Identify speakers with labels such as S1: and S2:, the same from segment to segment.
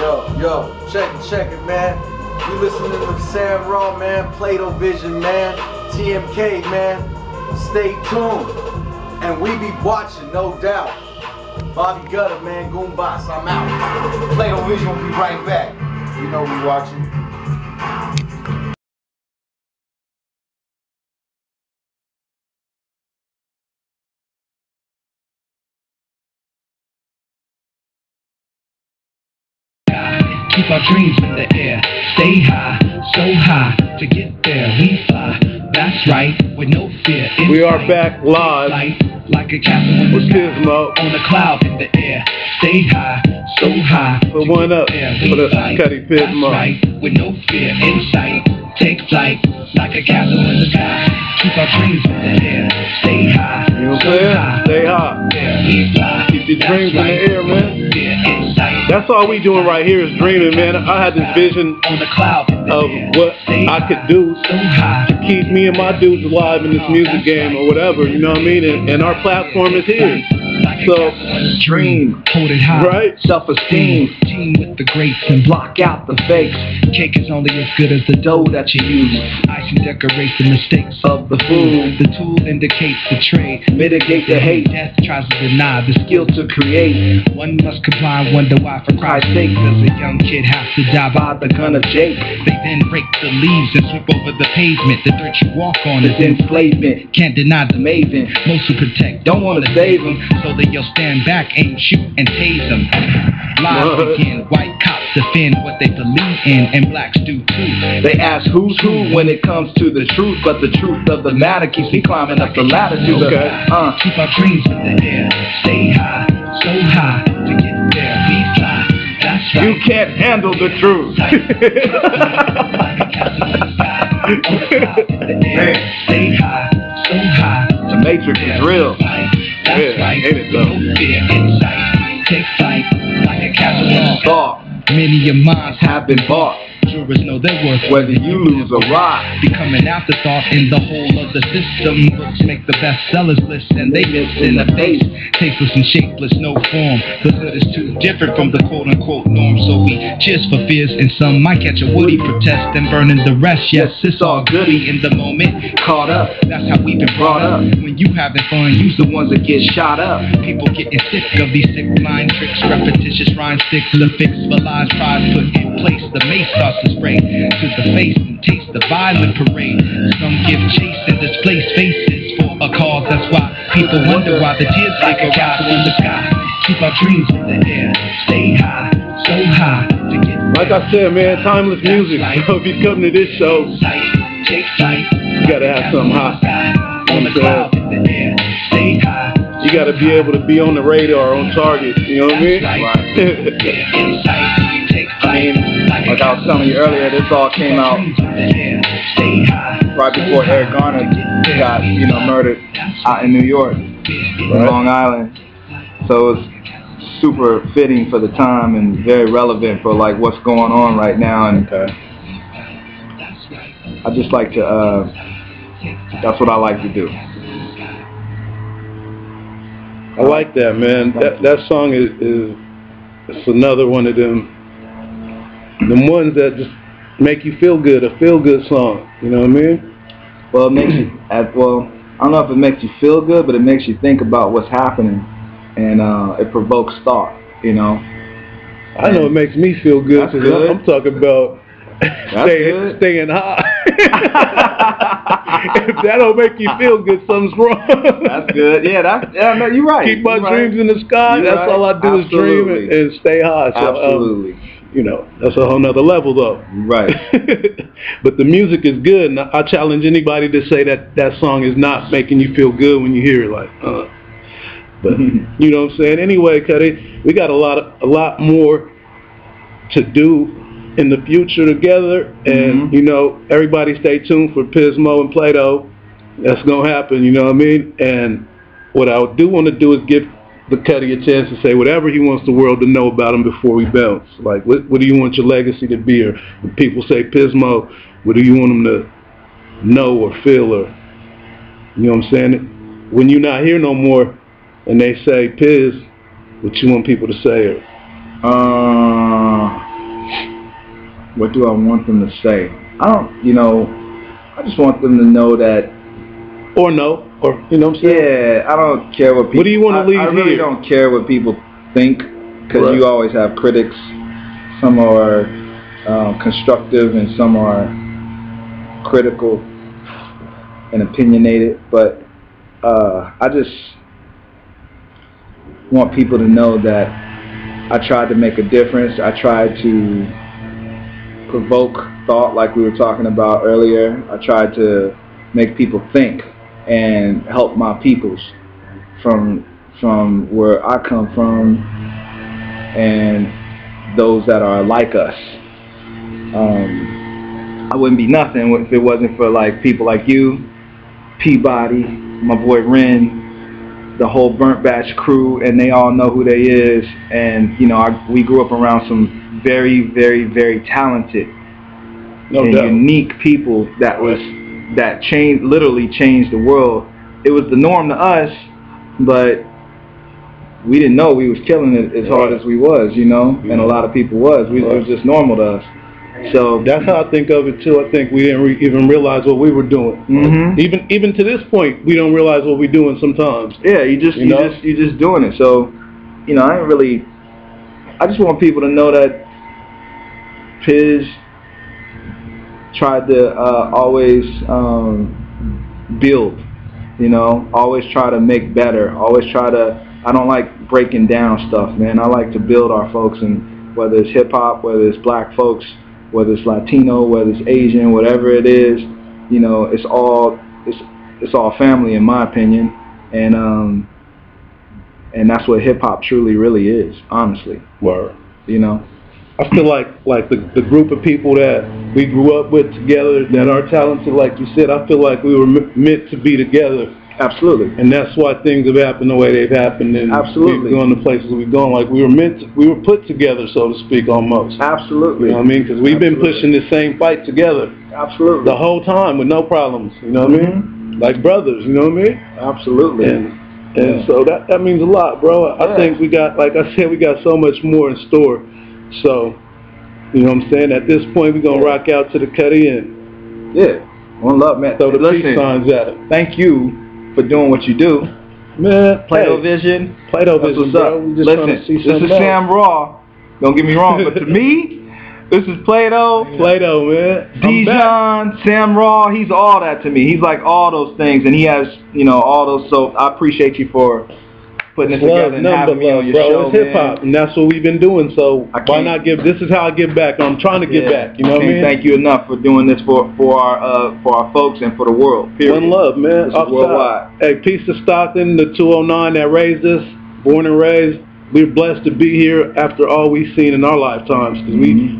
S1: Yo, check it, man. You listening to Sam Raw, man, Pladovision, man, TMK, man. Stay tuned. And we be watching, no doubt. Bobby Gutter, man, Goombox, I'm out. Pladovision will be right back. You know we watching.
S2: Keep our dreams in the air. Stay high, so high. To get there, we fly. That's right, with no fear.
S3: We are back live
S2: like a castle
S3: with Pismo
S2: on a cloud in the air. Stay high, so high.
S3: Put one up for the Cuddy Pismo.
S2: That's right, with no fear in sight. Take flight like a castle in the sky. Keep our dreams in the air. Stay high.
S3: You know what I'm saying? Stay high.
S2: We fly.
S3: Keep your dreams in the air, man. That's all we doing right here is dreaming, man. I had this vision of what I could do to keep me and my dudes alive in this music game or whatever, you know what I mean? And our platform is here. So,
S2: dream, hold it high,
S3: right?
S2: Self-esteem, team with the greats and block out the fakes. Cake is only as good as the dough that you use. Icing decorates the mistakes of the food. The tool indicates the trade, mitigate the hate. Death tries to deny the skill to create. One must comply, wonder why for Christ's sake does a young kid have to die by the gun of Jake? They then rake the leaves and sweep over the pavement. The dirt you walk on is enslavement. Can't deny the maven. Most who protect don't want to save them, so they'll stand back, aim, shoot, and tase them. Lies begin. White cops defend what they believe in, and blacks do too. They ask who's who when it comes to the truth, but the truth of the matter keeps me climbing up the ladder to the keep our dreams in the air. Stay high, so high to get there. We fly. That's right.
S3: You can't handle the truth.
S2: Stay high, so high.
S3: The Matrix is real.
S2: That's right.
S3: Ain't it though?
S2: No fear in sight. Take flight like a castle in
S3: thought.
S2: Many of mines have been bought. Jurors know their worth, whether you lose or rise. Become an afterthought in the whole of the system. Books make the bestsellers list, and they miss in the face. Tasteless and shapeless, no form. The hood is too different from the quote-unquote norm, so we cheers for fears, and some might catch a woody protest and burning the rest. Yes, it's all goody in the moment. Caught up, that's how we've been brought up. When you having fun, you's the ones that get shot up. People getting sick of these sick blind tricks, repetitious rhyme sticks, the fix for lies, pride put in place. The mace starts to spray to the face and taste the violent parade. Some give chase and displace faces for a cause. That's why people wonder why the tears like a castle in the sky. Keep our dreams in the air. Stay high, so high to get
S3: like I said, man, timeless music. So if you come to this show,
S2: take flight.
S3: You gotta have something hot.
S2: On the cloud in the air. Stay high.
S3: You gotta be able to be on the radar, on target. You know what I mean?
S4: I mean, like I was telling you earlier, this all came out right before Eric Garner got, you know, murdered out in New York, in Long Island. So it's super fitting for the time and very relevant for like what's going on right now. And I just like to, that's what I like to do.
S3: I like that, man. That song is it's another one of them ones that just make you feel good, a feel-good song. You know what I mean?
S4: Well, it makes you, well, I don't know if it makes you feel good, but it makes you think about what's happening, and it provokes thought, you know?
S3: I know it makes me feel good, because I'm talking about staying high. If that don't make you feel good, something's wrong.
S4: That's good. Yeah, no, you're right.
S3: Keep my dreams in the sky. That's all I do is dream and stay high. So,
S4: absolutely.
S3: You know, that's a whole nother level, though.
S4: Right.
S3: But the music is good, and I challenge anybody to say that song is not making you feel good when you hear it. Like, but you know what I'm saying. Anyway, Cuddy, we got a lot more to do in the future together, and you know, everybody stay tuned for Pismo and Plato. That's gonna happen, you know what I mean? And what I do want to do is give the Cuddy a chance to say whatever he wants the world to know about him before we bounce. Like, what do you want your legacy to be? Or when people say Pismo, what do you want them to know or feel? Or, you know what I'm saying? When you're not here no more and they say Piz, what you want people to say? Or,
S4: What do I want them to say? I don't, you know, I just want them to know that.
S3: Or no, or you know what I'm saying?
S4: Yeah, I don't care what people.
S3: What do you want to leave
S4: I really
S3: here?
S4: don't care what people think, because
S3: Right.
S4: you always have critics. Some are constructive and some are critical and opinionated. But I just want people to know that I tried to make a difference. I tried to provoke thought, like we were talking about earlier. I tried to make people think and help my peoples from where I come from and those that are like us. I wouldn't be nothing if it wasn't for like people like you, Peabody, my boy Ren, the whole Burnt Batch crew, and they all know who they is. And you know, we grew up around some very, very, very talented and unique people that literally changed the world. It was the norm to us, but we didn't know we was killing it as hard as we was, you know, and a lot of people was. It was just normal to us. So
S3: that's how I think of it too. I think we didn't even realize what we were doing. Even to this point, we don't realize what we're doing sometimes.
S4: Yeah, you just doing it. So, you know, I just want people to know that Piz tried to always build, you know, always try to make better, always try to. I don't like breaking down stuff, man. I like to build our folks, and whether it's hip hop, whether it's black folks, whether it's Latino, whether it's Asian, whatever it is, you know, it's all family in my opinion, and that's what hip hop truly really is, honestly.
S3: Word.
S4: You know,
S3: I feel like the group of people that we grew up with together that are talented, like you said, I feel like we were meant to be together.
S4: Absolutely.
S3: And that's why things have happened the way they've happened, and we've gone to places we've gone. Like we were put together, so to speak, almost.
S4: Absolutely.
S3: You know what I mean? Because we've been pushing the same fight together.
S4: Absolutely.
S3: The whole time with no problems. You know what I mean? Like brothers. You know what I mean?
S4: Absolutely.
S3: And so that means a lot, bro. I think we got, like I said, we got so much more in store. So, you know what I'm saying? At this point, we're gonna rock out to the Cuddy and
S4: one love, man.
S3: Throw the peace signs at it.
S4: Thank you for doing what you do,
S3: man.
S4: Pladovision,
S3: Pladovision, bro. We just
S4: listen,
S3: trying to see
S4: this is Sam Raw. Don't get me wrong, but to me, this is Plado,
S3: man.
S4: Dijon, Sam Raw. He's all that to me. He's like all those things, and he has, you know, all those. So I appreciate you for putting this together and having me on your show,
S3: it's hip hop, and that's what we've been doing. So why not give? This is how I give back. I'm trying to give back. You know what I mean?
S4: Thank you enough for doing this for our folks and for the world. Period.
S3: One love, man.
S4: Worldwide.
S3: Hey, peace to Stockton, the 209 that raised us, born and raised. We're blessed to be here after all we've seen in our lifetimes, because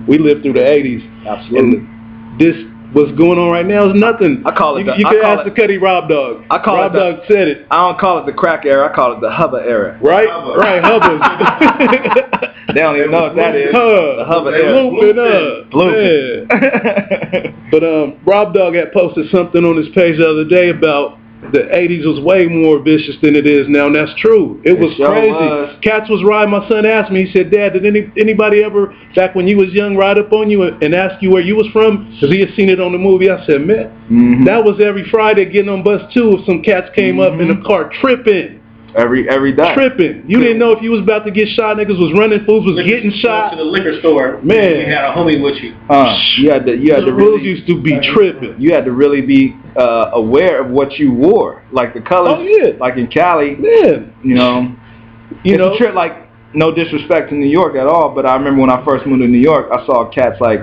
S3: we lived through the 80s.
S4: Absolutely.
S3: And this. What's going on right now is nothing.
S4: I call it
S3: you could ask the Cuddy Rob Dog. Rob Dog said it.
S4: I don't call it the crack era. I call it the hubba era.
S3: Right? Right, hubba.
S4: They don't even know what that is. The hubba era.
S3: Blooping up. But Rob Dog had posted something on his page the other day about the 80s was way more vicious than it is now, and that's true. It was crazy. Cats was riding. My son asked me, he said, Dad, did anybody ever, back when you was young, ride up on you and ask you where you was from? Because he had seen it on the movie. I said, man, that was every Friday getting on bus 2 if some cats came up in the car tripping.
S4: Every day.
S3: Tripping. You didn't know if you was about to get shot. Niggas was running. Fools was getting shot.
S5: To the liquor store.
S3: Man.
S5: You had a homie with you.
S4: You had to really,
S3: used to be tripping.
S4: You had to really be aware of what you wore, like the colors.
S3: Oh yeah.
S4: Like in Cali.
S3: Man.
S4: You know. It's a trip. Like, no disrespect to New York at all, but I remember when I first moved to New York, I saw cats like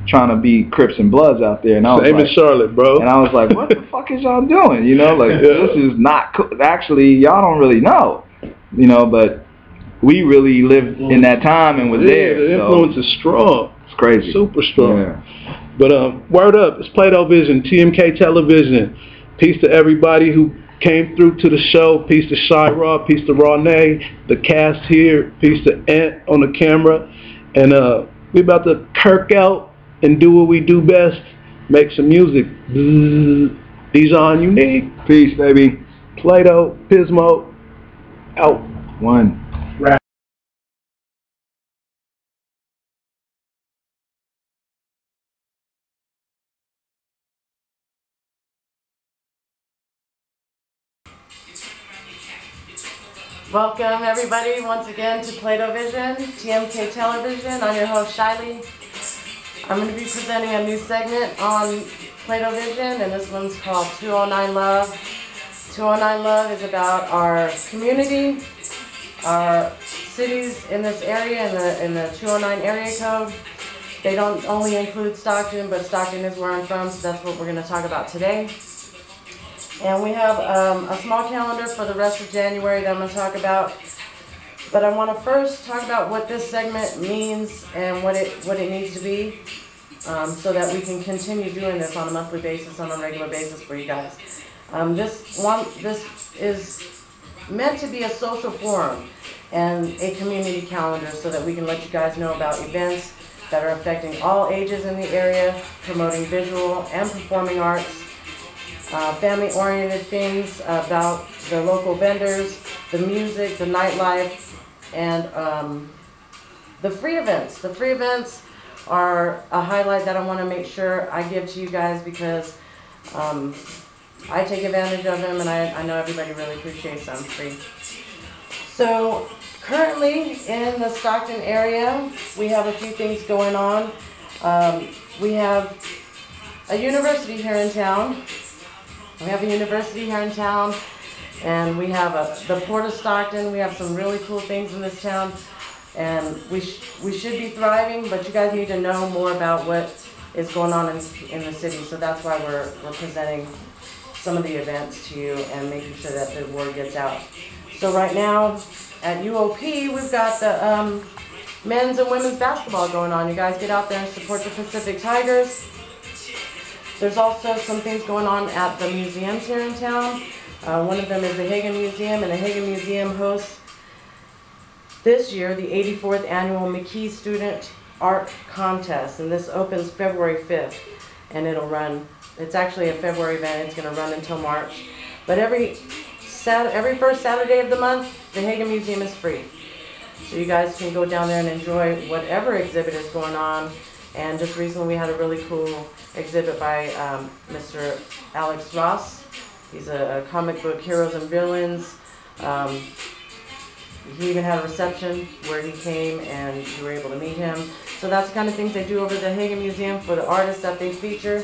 S4: trying to be Crips and Bloods out there, and I was
S3: Same in Charlotte, bro.
S4: And I was like, what the fuck is y'all doing? You know, like this is not cool. Actually, y'all don't really know. You know, but we really lived in that time and was there.
S3: The influence is strong.
S4: It's crazy.
S3: Super strong.
S4: Yeah.
S3: But word up, it's Pladovision, TMK Television. Peace to everybody who came through to the show. Peace to Shy Raw, peace to Ronay, the cast here. Peace to Ant on the camera. And we about to kirk out and do what we do best, make some music. Dijon Unique.
S4: Peace, baby.
S3: Plado, Pismo, out.
S4: One.
S6: Welcome everybody once again to Pladovision, TMK Television. I'm your host Shiley. I'm going to be presenting a new segment on Pladovision, and this one's called 209 Love. 209 Love is about our community, our cities in this area, in the 209 area code. They don't only include Stockton, but Stockton is where I'm from, so that's what we're going to talk about today. And we have a small calendar for the rest of January that I'm going to talk about. But I want to first talk about what this segment means and what it needs to be, so that we can continue doing this on a monthly basis, on a regular basis for you guys. This is meant to be a social forum and a community calendar so that we can let you guys know about events that are affecting all ages in the area, promoting visual and performing arts, family-oriented things about the local vendors, the music, the nightlife, and the free events. The free events are a highlight that I want to make sure I give to you guys because I take advantage of them, and I know everybody really appreciates them free. So currently in the Stockton area, we have a few things going on. We have a university here in town. And we have the Port of Stockton. We have some really cool things in this town, and we should be thriving, but you guys need to know more about what is going on in the city. So that's why we're presenting some of the events to you and making sure that the word gets out. So right now at UOP, we've got the men's and women's basketball going on. You guys get out there and support the Pacific Tigers. There's also some things going on at the museums here in town. One of them is the Hagen Museum, and the Hagen Museum hosts this year the 84th annual McKee Student Art Contest, and this opens February 5th, and it'll run. It's actually a February event. It's going to run until March. But every first Saturday of the month, the Hagen Museum is free. So you guys can go down there and enjoy whatever exhibit is going on. And just recently we had a really cool exhibit by Mr. Alex Ross. He's a comic book heroes and villains. He even had a reception where he came and you were able to meet him. So that's the kind of things they do over at the Hagen Museum for the artists that they feature.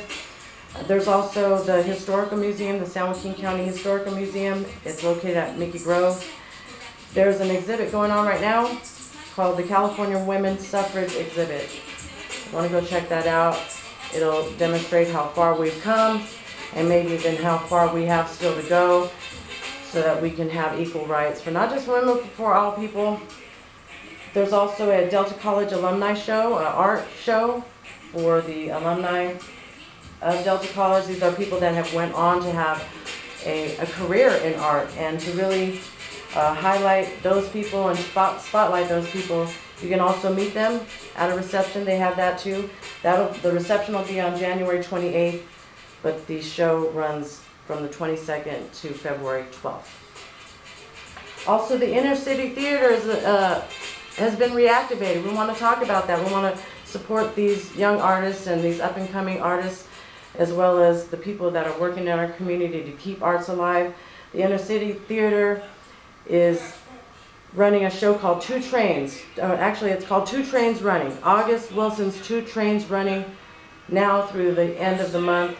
S6: There's also the Historical Museum, the San Joaquin County Historical Museum. It's located at Mickey Grove. There's an exhibit going on right now called the California Women's Suffrage Exhibit. I want to go check that out. It'll demonstrate how far we've come and maybe even how far we have still to go so that we can have equal rights for not just women, but for all people. There's also a Delta College alumni show, an art show for the alumni of Delta College. These are people that have went on to have a career in art, and to really highlight those people and spotlight those people. You can also meet them at a reception. They have that too. The reception will be on January 28th, but the show runs from the 22nd to February 12th. Also, the Inner City Theater has been reactivated. We want to talk about that. We want to support these young artists and these up-and-coming artists, as well as the people that are working in our community to keep arts alive. The Inner City Theater is running a show called Two Trains. Actually, it's called Two Trains Running. August Wilson's Two Trains Running, now through the end of the month.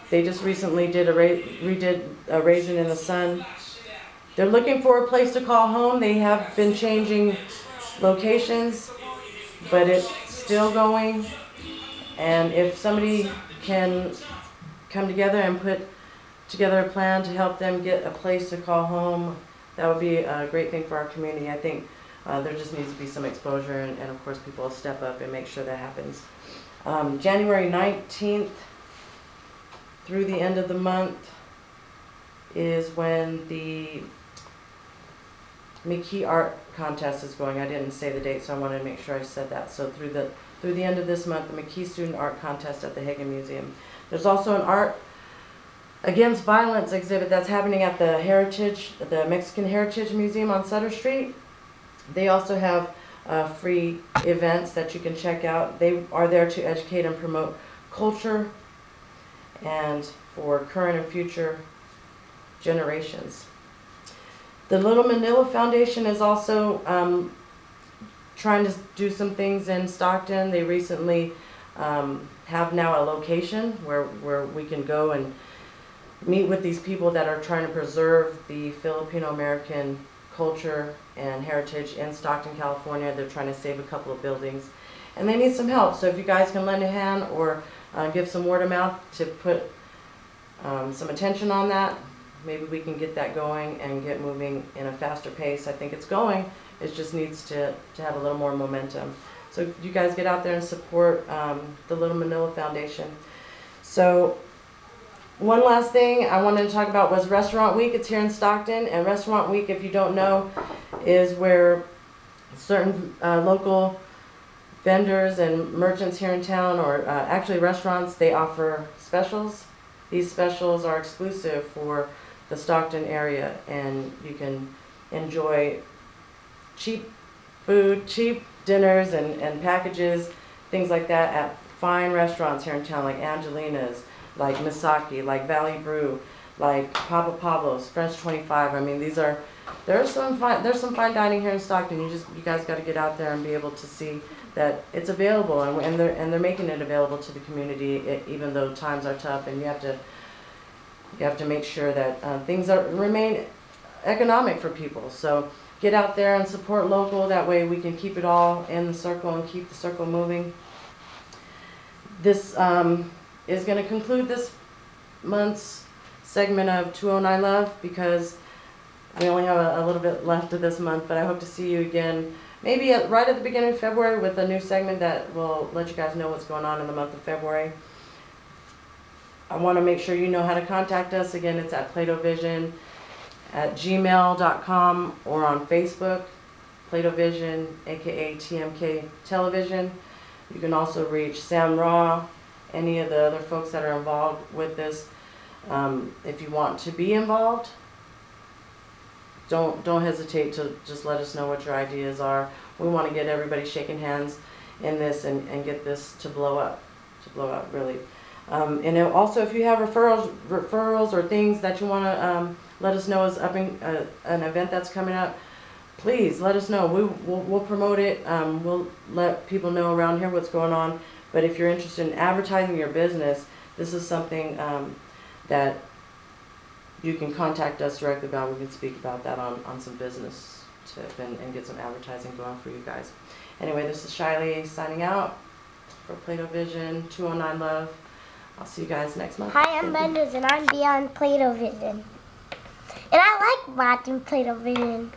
S6: They just recently redid a Raisin in the Sun. They're looking for a place to call home. They have been changing locations, but it's still going. And if somebody can come together and put together a plan to help them get a place to call home, that would be a great thing for our community. I think there just needs to be some exposure, and of course people will step up and make sure that happens. January 19th through the end of the month is when the McKee Art Contest is going. I didn't say the date, so I wanted to make sure I said that. So through the end of this month, the McKee Student Art Contest at the Hagen Museum. There's also an Art Against Violence exhibit that's happening at the Mexican Heritage Museum on Sutter Street. They also have free events that you can check out. They are there to educate and promote culture and for current and future generations. The Little Manila Foundation is also trying to do some things in Stockton. They recently have now a location where we can go and meet with these people that are trying to preserve the Filipino American culture and heritage in Stockton, California. They're trying to save a couple of buildings and they need some help. So if you guys can lend a hand or give some word of mouth to put some attention on that, maybe we can get that going and get moving in a faster pace. I think it's going. It just needs to have a little more momentum. So you guys get out there and support the Little Manila Foundation. So one last thing I wanted to talk about was Restaurant Week. It's here in Stockton, and Restaurant Week, if you don't know, is where certain local vendors and merchants here in town, or actually restaurants, they offer specials. These specials are exclusive for the Stockton area, and you can enjoy cheap food, cheap dinners and packages, things like that at fine restaurants here in town, like Angelina's, like Misaki, like Valley Brew, like Papa Pablo's, French 25. I mean, there's some fine dining here in Stockton. You guys got to get out there and be able to see that it's available, and they're making it available to the community, even though times are tough, and you have to make sure that things remain economic for people. So get out there and support local. That way we can keep it all in the circle and keep the circle moving. This is going to conclude this month's segment of 209 Love, because we only have a little bit left of this month, but I hope to see you again maybe right at the beginning of February with a new segment that will let you guys know what's going on in the month of February. I want to make sure you know how to contact us. Again, it's at Pladovision at gmail.com or on Facebook, Pladovision, aka TMK Television. You can also reach Sam Raw, any of the other folks that are involved with this. If you want to be involved, don't hesitate to just let us know what your ideas are. We want to get everybody shaking hands in this and get this to blow up really. And also, if you have referrals or things that you want to let us know is an event that's coming up, please let us know. We'll promote it. We'll let people know around here what's going on. But if you're interested in advertising your business, this is something that you can contact us directly about. We can speak about that on some business tip and get some advertising going for you guys. Anyway, this is Shiley signing out for Pladovision 209 Love. I'll see you guys next month.
S7: Hi, I'm Mendes, and I'm beyond Pladovision. And I like watching Pladovision.